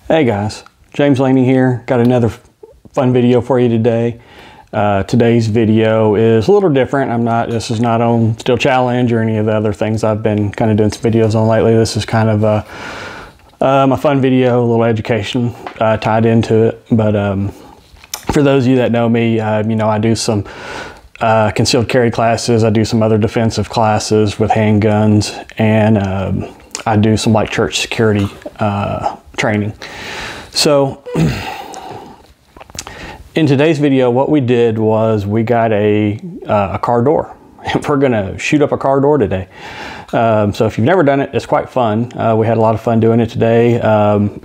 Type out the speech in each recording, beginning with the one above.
Hey guys, James Laney here. Got another fun video for you today. Today's video is a little different. This is not on Steel Challenge or any of the other things I've been kind of doing some videos on lately. This is kind of a fun video, a little education tied into it. But for those of you that know me, I do some concealed carry classes. I do some other defensive classes with handguns, and I do some like church security training. So in today's video, what we did was we got a car door. We're gonna shoot up a car door today. So if you've never done it, it's quite fun. We had a lot of fun doing it today.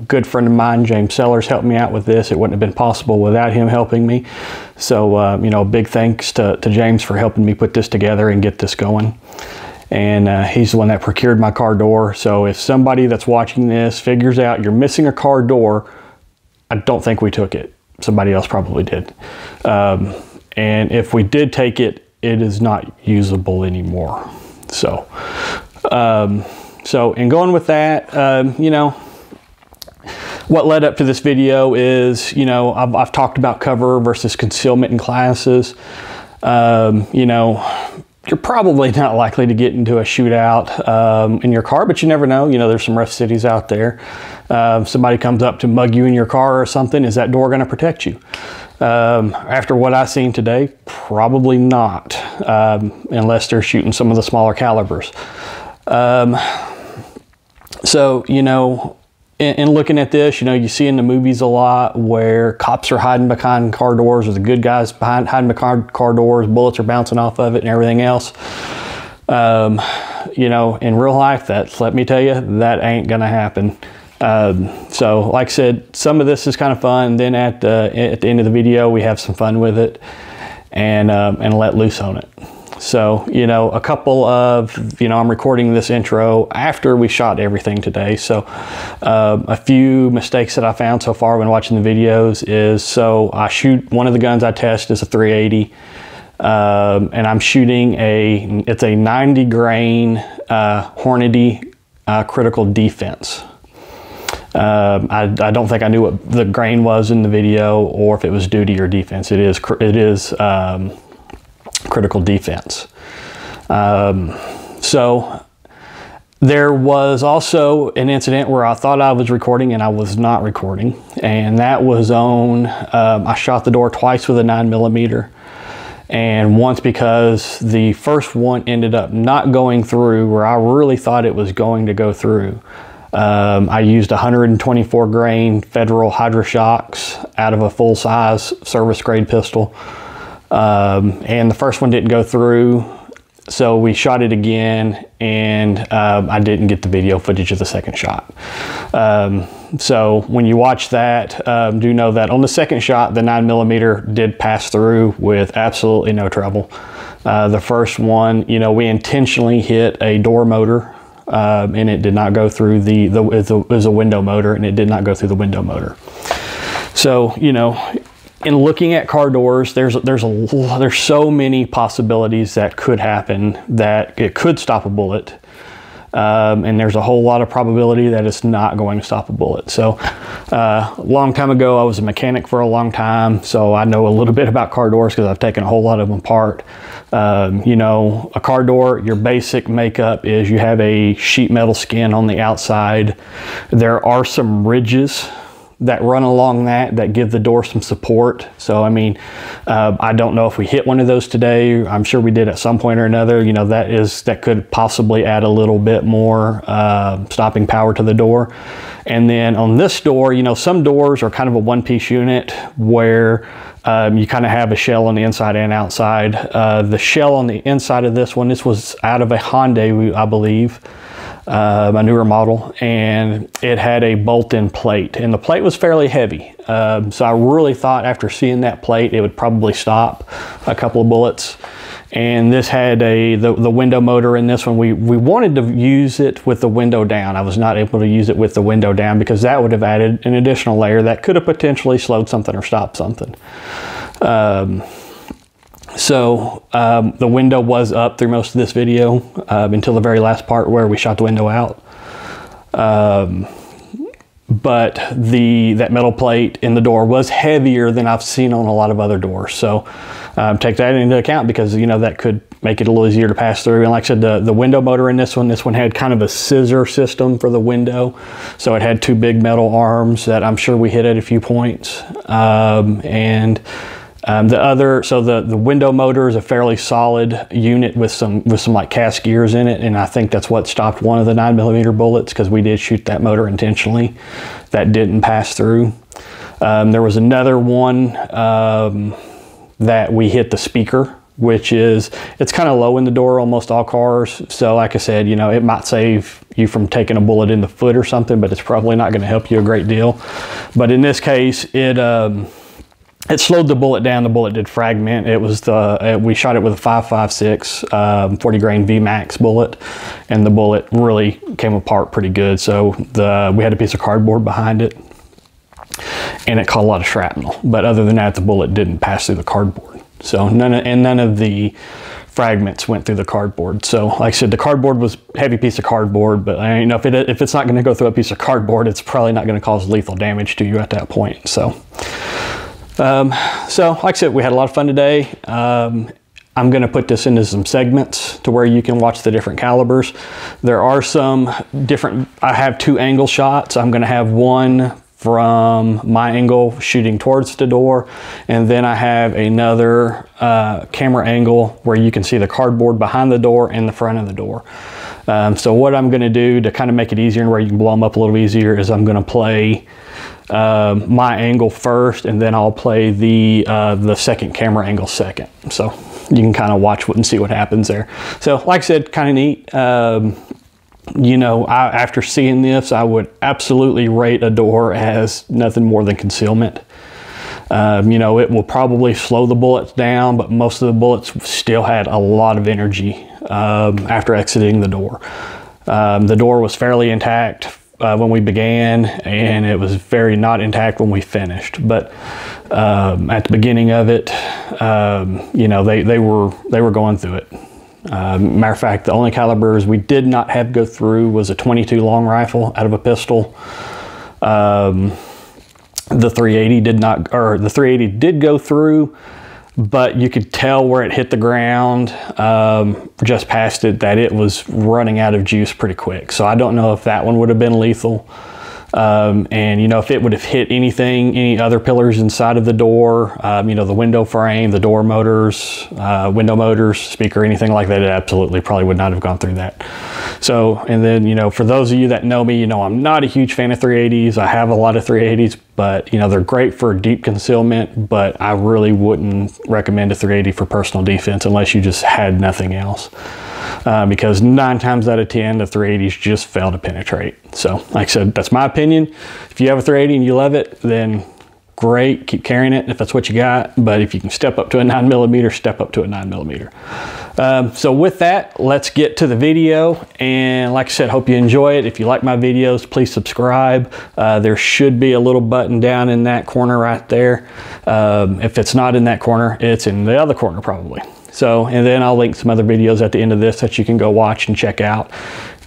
Good friend of mine, James Sellers, helped me out with this. It wouldn't have been possible without him helping me. So big thanks to James for helping me put this together and get this going. And he's the one that procured my car door. So if somebody that's watching this figures out you're missing a car door, I don't think we took it. Somebody else probably did. And if we did take it, it is not usable anymore. So, in going with that, what led up to this video is, I've talked about cover versus concealment in classes. You're probably not likely to get into a shootout in your car, but you never know. There's some rough cities out there. Somebody comes up to mug you in your car or something. Is that door going to protect you? After what I've seen today, probably not, unless they're shooting some of the smaller calibers. In looking at this, you see in the movies a lot where cops are hiding behind car doors, or the good guys hiding behind car doors, bullets are bouncing off of it and everything else. In real life, let me tell you, that ain't gonna happen. So like I said, some of this is kind of fun. Then at the end of the video, we have some fun with it and let loose on it. So, a couple of, I'm recording this intro after we shot everything today. So a few mistakes that I found so far when watching the videos is, so I shoot, one of the guns I test is a 380. And I'm shooting it's a 90 grain Hornady critical defense. I don't think I knew what the grain was in the video or if it was duty or defense. It is critical defense. So there was also an incident where I thought I was recording and I was not recording, and that was on, I shot the door twice with a 9mm, and once because the first one ended up not going through where I really thought it was going to go through. I used 124 grain Federal Hydroshocks out of a full-size service grade pistol. And the first one didn't go through, so we shot it again, and I didn't get the video footage of the second shot. So when you watch that, do know that on the second shot, the 9mm did pass through with absolutely no trouble. The first one, we intentionally hit a door motor, and it did not go through it was a window motor, and it did not go through the window motor. So, in looking at car doors, there's so many possibilities that could happen that it could stop a bullet, and there's a whole lot of probability that it's not going to stop a bullet. So a long time ago, I was a mechanic for a long time, so I know a little bit about car doors because I've taken a whole lot of them apart. A car door, your basic makeup is you have a sheet metal skin on the outside. There are some ridges that run along that give the door some support. So, I don't know if we hit one of those today. I'm sure we did at some point or another. That could possibly add a little bit more stopping power to the door. And then on this door, some doors are kind of a one-piece unit where you kind of have a shell on the inside and outside. The shell on the inside of this one, this was out of a Hyundai, I believe. A newer model, and it had a bolt-in plate, and the plate was fairly heavy. So I really thought after seeing that plate, it would probably stop a couple of bullets. And this had the window motor in this one. We wanted to use it with the window down. I was not able to use it with the window down because that would have added an additional layer that could have potentially slowed something or stopped something. The window was up through most of this video until the very last part where we shot the window out. but that metal plate in the door was heavier than I've seen on a lot of other doors. So take that into account, because you know that could make it a little easier to pass through. And like I said, the window motor in this one had kind of a scissor system for the window, so it had two big metal arms that I'm sure we hit at a few points. The window motor is a fairly solid unit with some like cast gears in it, and I think that's what stopped one of the 9mm bullets, because we did shoot that motor intentionally. That didn't pass through. There was another one that we hit the speaker, which it's kind of low in the door, almost all cars. So like I said, you know, it might save you from taking a bullet in the foot or something, but it's probably not going to help you a great deal. But in this case, it slowed the bullet down. The bullet did fragment. It was we shot it with a 5.56 40 grain VMAX bullet, and the bullet really came apart pretty good. So we had a piece of cardboard behind it, and it caught a lot of shrapnel. But other than that, the bullet didn't pass through the cardboard. So none of the fragments went through the cardboard. So like I said, the cardboard was a heavy piece of cardboard, but you know, if it's not going to go through a piece of cardboard, it's probably not going to cause lethal damage to you at that point. So like I said, we had a lot of fun today. I'm going to put this into some segments to where you can watch the different calibers. There are some different, I have two angle shots. I'm going to have one from my angle shooting towards the door, and then I have another camera angle where you can see the cardboard behind the door and the front of the door. So what I'm going to do to kind of make it easier and where you can blow them up a little easier is I'm going to play my angle first, and then I'll play the second camera angle second. So you can kind of watch and see what happens there. So like I said, kind of neat. You know, after seeing this, I would absolutely rate a door as nothing more than concealment. You know, it will probably slow the bullets down, but most of the bullets still had a lot of energy after exiting the door. The door was fairly intact when we began, and it was very not intact when we finished. But at the beginning of it, you know, they were going through it. Matter of fact, the only calibers we did not have go through was a 22 long rifle out of a pistol. The 380 did not, or the 380 did go through, but you could tell where it hit the ground just past it that it was running out of juice pretty quick. So I don't know if that one would have been lethal. And you know, if it would have hit any other pillars inside of the door, you know, the window frame, the door motors, window motors, speaker, anything like that, it absolutely probably would not have gone through that. So, and then, you know, for those of you that know me, you know, I'm not a huge fan of 380s. I have a lot of 380s, but you know, they're great for deep concealment, but I really wouldn't recommend a 380 for personal defense unless you just had nothing else. Because 9 times out of 10, the 380s just fail to penetrate. So like I said, that's my opinion. If you have a 380 and you love it, then great, keep carrying it if that's what you got. But if you can step up to a 9mm, step up to a 9mm. So with that, let's get to the video. And like I said, hope you enjoy it. If you like my videos, please subscribe. There should be a little button down in that corner right there. If it's not in that corner, it's in the other corner probably. So, and then I'll link some other videos at the end of this that you can go watch and check out.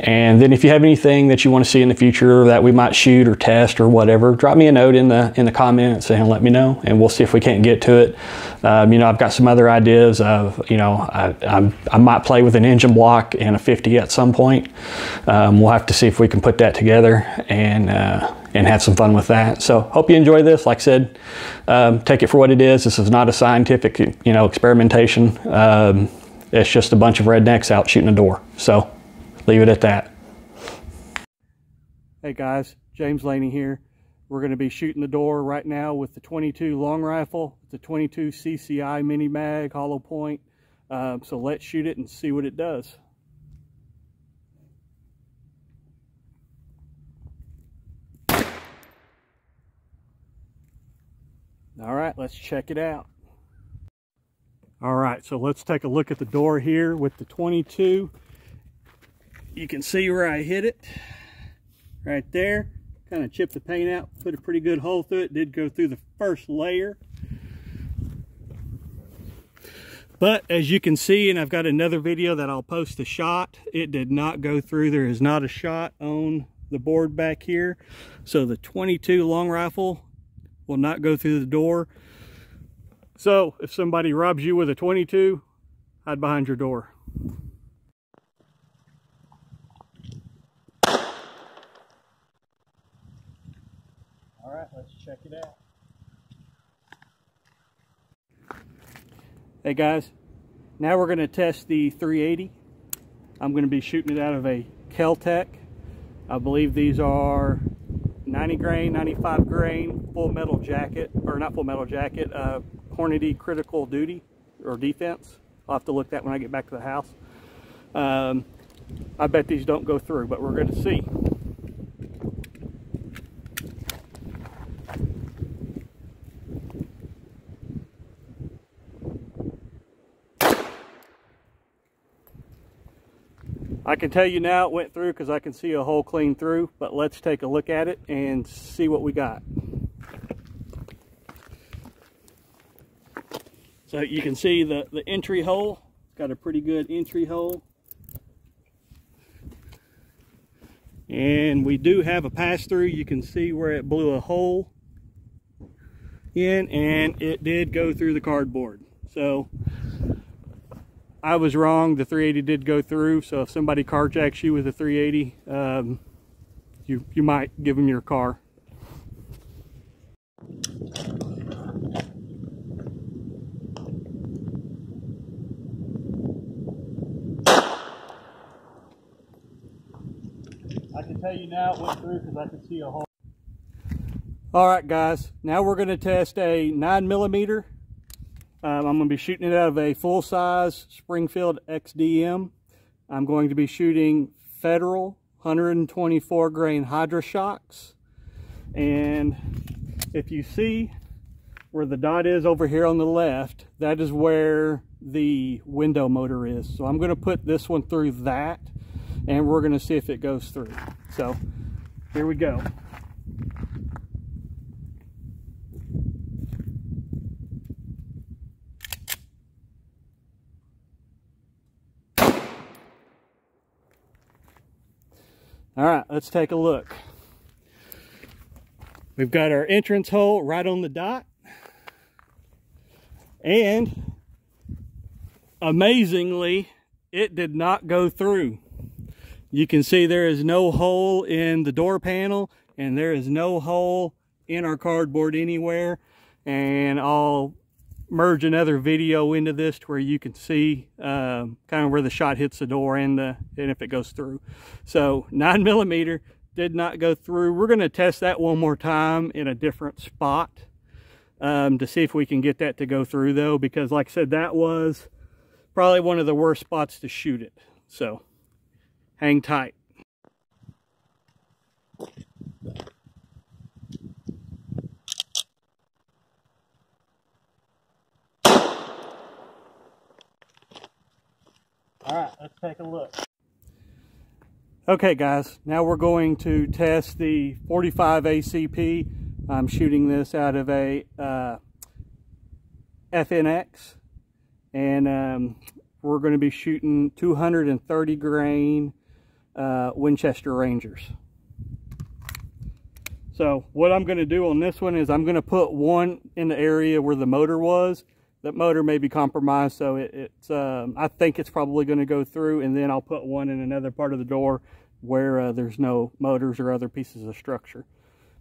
And then if you have anything that you want to see in the future that we might shoot or test or whatever, drop me a note in the comments and let me know, and we'll see if we can't get to it. You know, I've got some other ideas of, you know, I might play with an engine block and a 50 at some point. We'll have to see if we can put that together and have some fun with that. So hope you enjoy this. Like I said, take it for what it is. This is not a scientific, you know, experimentation. It's just a bunch of rednecks out shooting a door. So leave it at that. Hey guys, James Laney here. We're going to be shooting the door right now with the 22 long rifle. It's a 22 CCI mini mag hollow point. So let's shoot it and see what it does. All right, let's check it out. All right, so let's take a look at the door here with the 22. You can see where I hit it right there. Kind of chipped the paint out, put a pretty good hole through it. Did go through the first layer. But as you can see, and I've got another video that I'll post the shot, it did not go through. There is not a shot on the board back here, so the 22 long rifle will not go through the door. So if somebody robs you with a 22, hide behind your door. All right, let's check it out. Hey guys, now we're going to test the 380. I'm going to be shooting it out of a Kel-Tec. I believe these are 90 grain, 95 grain, full metal jacket, or not full metal jacket, Hornady critical duty or defense. I'll have to look that when I get back to the house. I bet these don't go through, but we're going to see. I can tell you now it went through because I can see a hole clean through, but let's take a look at it and see what we got. So you can see the entry hole. It's got a pretty good entry hole. And we do have a pass through. You can see where it blew a hole in, and it did go through the cardboard. So I was wrong, the 380 did go through, so if somebody carjacks you with a 380, you might give them your car. I can tell you now it went through because I can see a hole. Alright guys, now we're going to test a 9mm. I'm going to be shooting it out of a full-size Springfield XDM. I'm going to be shooting Federal 124 grain Hydra shocks. And if you see where the dot is over here on the left, that is where the window motor is. So I'm going to put this one through that, and we're going to see if it goes through. So here we go. All right, let's take a look. We've got our entrance hole right on the dot. And amazingly, it did not go through. You can see there is no hole in the door panel, and there is no hole in our cardboard anywhere. And I'll merge another video into this to where you can see kind of where the shot hits the door and if it goes through. So 9mm did not go through. We're going to test that one more time in a different spot to see if we can get that to go through though, because like I said, that was probably one of the worst spots to shoot it. So hang tight. All right, let's take a look. Okay guys, now we're going to test the 45 ACP. I'm shooting this out of a FNX, and we're going to be shooting 230 grain Winchester Rangers. So what I'm going to do on this one is I'm going to put one in the area where the motor was. That motor may be compromised, so I think it's probably going to go through, and then I'll put one in another part of the door where there's no motors or other pieces of structure.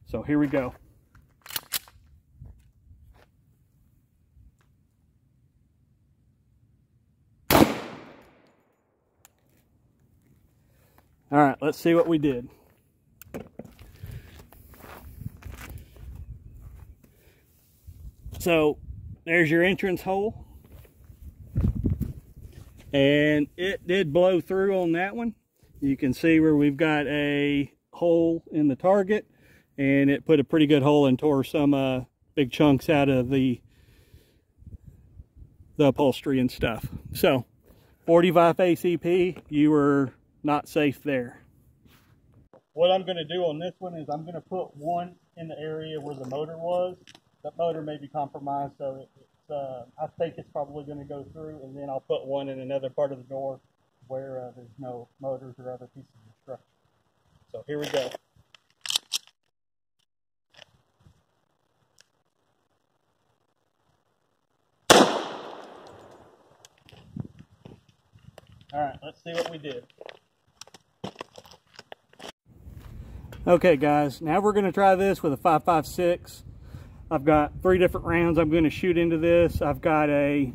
So here we go. All right, let's see what we did. So there's your entrance hole, and it did blow through on that one. You can see where we've got a hole in the target, and it put a pretty good hole and tore some big chunks out of the upholstery and stuff. So 45 ACP, you were not safe there. What I'm going to do on this one is I'm going to put one in the area where the motor was. That motor may be compromised, so I think it's probably going to go through, and then I'll put one in another part of the door where there's no motors or other pieces of structure. So here we go. All right, let's see what we did. Okay guys, now we're going to try this with a 5.56. I've got 3 different rounds I'm going to shoot into this. I've got a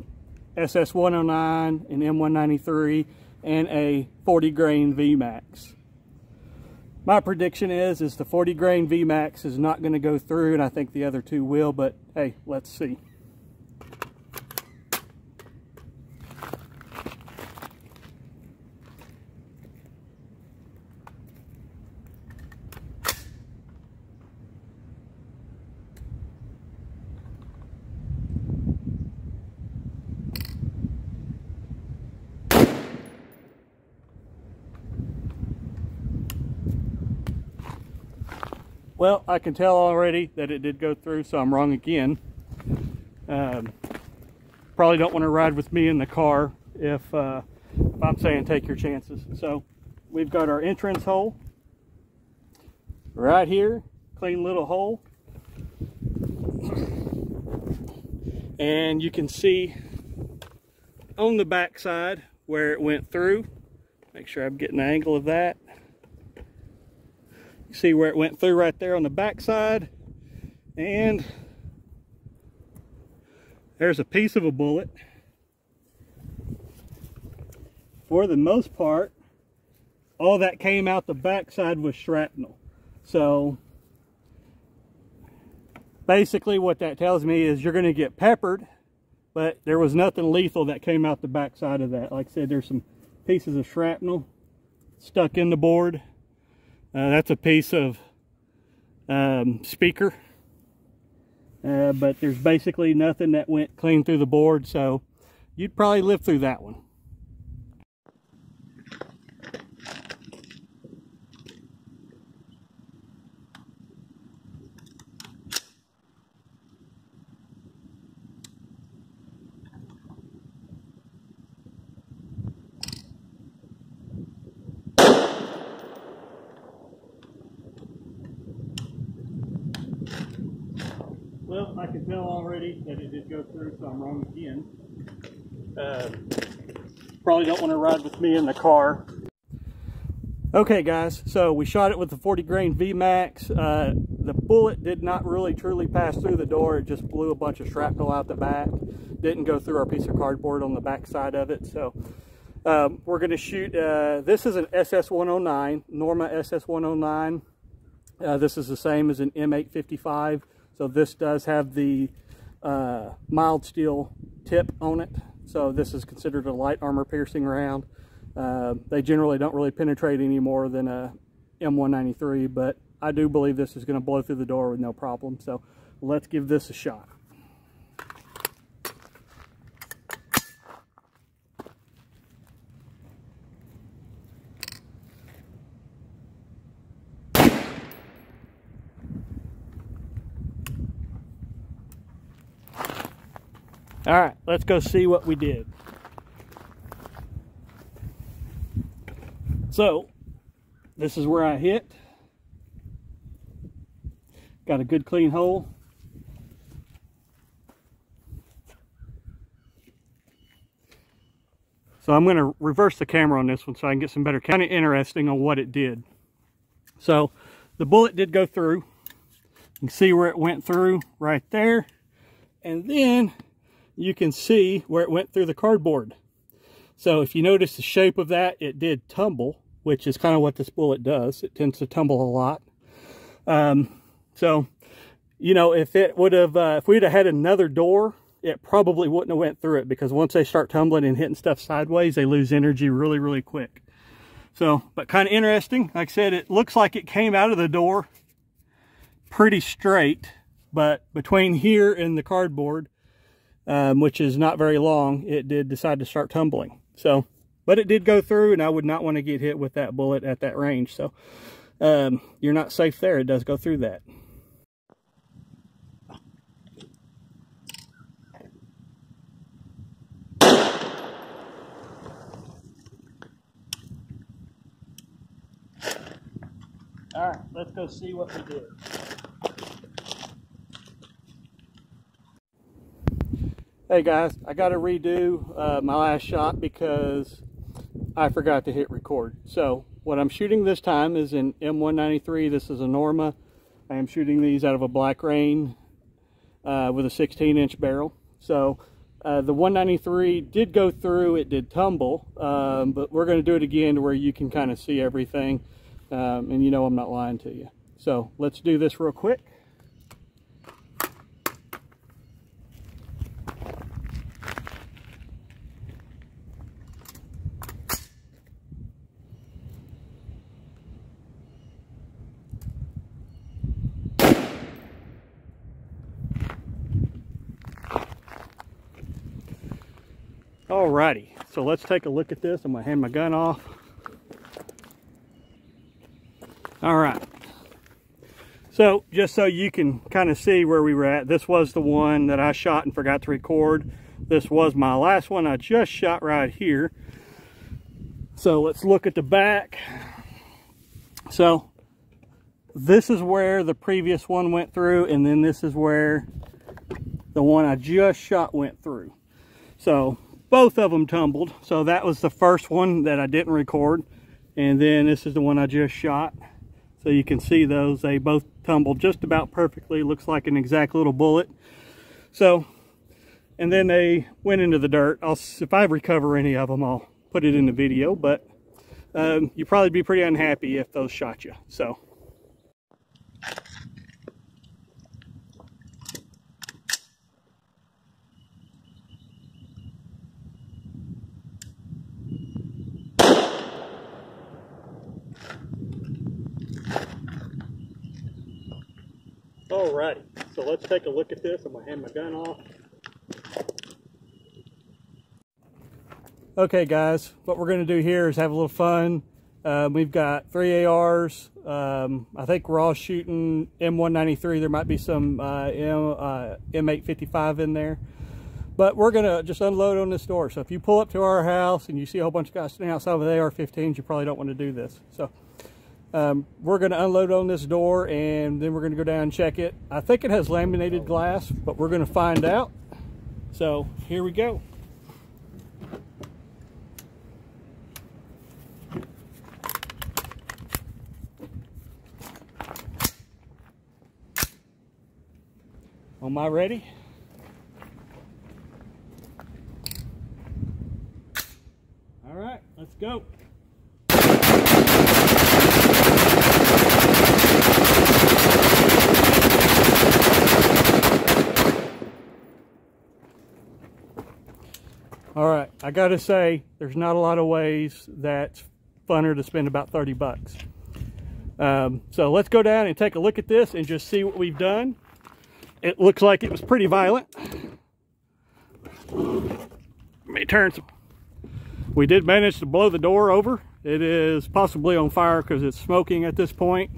SS109, an M193, and a 40 grain VMAX. My prediction is the 40 grain VMAX is not going to go through, and I think the other 2 will, but hey, let's see. Well, I can tell already that it did go through, so I'm wrong again. Probably don't want to ride with me in the car if I'm saying take your chances. So we've got our entrance hole right here, clean little hole. And you can see on the back side where it went through. Make sure I'm getting an angle of that. You see where it went through right there on the back side, and there's a piece of a bullet. For the most part, all that came out the back side was shrapnel. So basically what that tells me is you're going to get peppered, but there was nothing lethal that came out the back side of that. Like I said, there's some pieces of shrapnel stuck in the board. That's a piece of speaker, but there's basically nothing that went clean through the board, so you'd probably live through that one. Well, I can tell already that it did go through, so I'm wrong again. Probably don't want to ride with me in the car. Okay guys, so we shot it with the 40 grain VMAX. The bullet did not really truly pass through the door. It just blew a bunch of shrapnel out the back. Didn't go through our piece of cardboard on the back side of it. So we're going to shoot, this is an SS109, Norma SS109. This is the same as an M855. So this does have the mild steel tip on it. So this is considered a light armor piercing round. They generally don't really penetrate any more than a M193, but I do believe this is going to blow through the door with no problem. So let's give this a shot. All right, let's go see what we did. So, this is where I hit. Got a good clean hole. So I'm going to reverse the camera on this one so I can get some better, kind of interesting on what it did. So, the bullet did go through. You can see where it went through right there. And then you can see where it went through the cardboard. So if you notice the shape of that, it did tumble, which is kind of what this bullet does. It tends to tumble a lot. So, you know, if it would have, if we'd have had another door, it probably wouldn't have went through it, because once they start tumbling and hitting stuff sideways, they lose energy really, really quick. So, but kind of interesting. Like I said, it looks like it came out of the door pretty straight, but between here and the cardboard, which is not very long, it did decide to start tumbling. So, but it did go through, and I would not want to get hit with that bullet at that range. So, you're not safe there. It does go through that. All right, let's go see what we did. Hey guys, I got to redo my last shot because I forgot to hit record. So what I'm shooting this time is an M193. This is a Norma. I am shooting these out of a Black Rain with a 16-inch barrel. So the 193 did go through, it did tumble, but we're going to do it again to where you can kind of see everything, and you know I'm not lying to you. So let's do this real quick. Alrighty, so let's take a look at this. I'm gonna hand my gun off. All right, so just so you can kind of see where we were at, this was the one that I shot and forgot to record. This was my last one I just shot right here. So let's look at the back. So this is where the previous one went through, and then this is where the one I just shot went through. So both of them tumbled. So that was the first one that I didn't record, and then this is the one I just shot. So you can see those, they both tumbled just about perfectly. Looks like an exact little bullet. So, and then they went into the dirt. If I recover any of them, I'll put it in the video, but you'd probably be pretty unhappy if those shot you. So alrighty, so let's take a look at this. I'm gonna hand my gun off. Okay guys, what we're gonna do here is have a little fun. We've got 3 ARs. I think we're all shooting M193. There might be some M855 in there. But we're gonna just unload on this door. So if you pull up to our house and you see a whole bunch of guys standing outside with AR-15s, you probably don't want to do this. So we're going to unload on this door, and then we're going to go down and check it. I think it has laminated glass, but we're going to find out. So here we go. Am I ready? All right, let's go. All right, I gotta say, there's not a lot of ways that's funner to spend about 30 bucks. So let's go down and take a look at this and just see what we've done. It looks like it was pretty violent. Let me turn some. We did manage to blow the door over. It is possibly on fire because it's smoking at this point.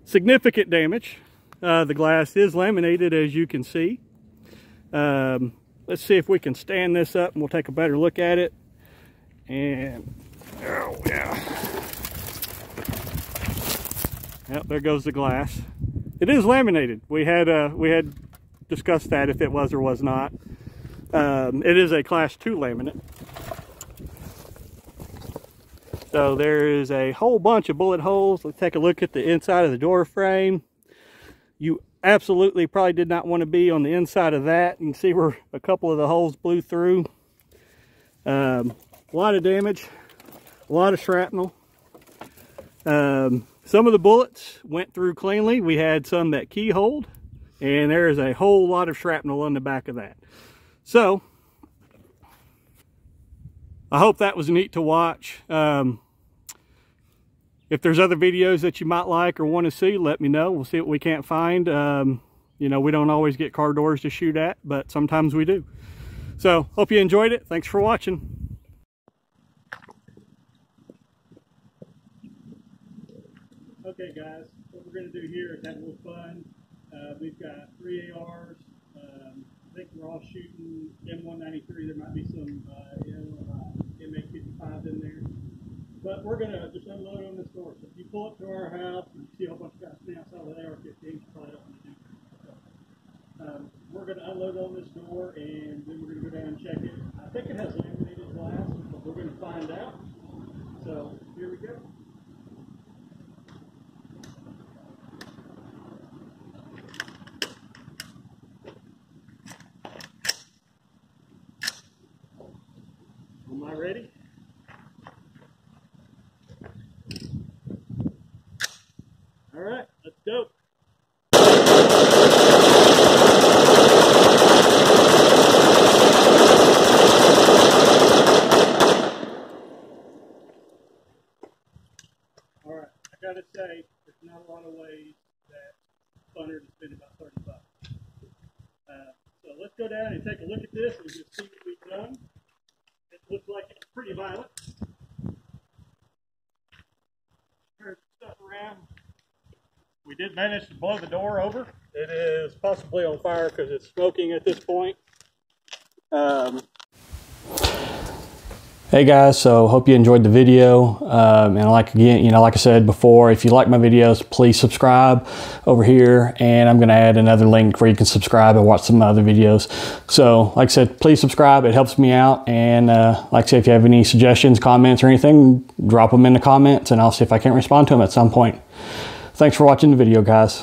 Significant damage. The glass is laminated, as you can see. Let's see if we can stand this up and we'll take a better look at it. And oh yeah. Yep, there goes the glass. It is laminated. We had discussed that if it was or was not. It is a class 2 laminate. So there is a whole bunch of bullet holes. Let's take a look at the inside of the door frame. You absolutely probably did not want to be on the inside of that. You can see where a couple of the holes blew through. A lot of damage, a lot of shrapnel. Some of the bullets went through cleanly. We had some that keyholed, and there is a whole lot of shrapnel on the back of that. So I hope that was neat to watch. If there's other videos that you might like or want to see, let me know. We'll see what we can't find. You know, we don't always get car doors to shoot at, but sometimes we do. So hope you enjoyed it. Thanks for watching. Okay guys, what we're going to do here is have a little fun. We've got 3 ARs. I think we're all shooting M193. There might be some M855 in there. But we're gonna just unload on this door. So if you pull up to our house and see a whole bunch of guys sitting outside with AR-15, you probably don't want to do that. So, we're gonna unload on this door, and then we're gonna go down and check it. I think it has laminated glass, but we're gonna find out. So here we go. Am I ready? All right, let's go. All right, I gotta say, there's not a lot of ways that Thunder to spend about $30. So let's go down and take a look at this and just see what we've done. It looks like it's pretty violent. Turn stuff around. We did manage to blow the door over. It is possibly on fire because it's smoking at this point. Hey guys, so hope you enjoyed the video. And like I said before, if you like my videos, please subscribe over here. And I'm going to add another link where you can subscribe and watch some other videos. So like I said, please subscribe. It helps me out. And like I said, if you have any suggestions, comments, or anything, drop them in the comments and I'll see if I can't respond to them at some point. Thanks for watching the video, guys.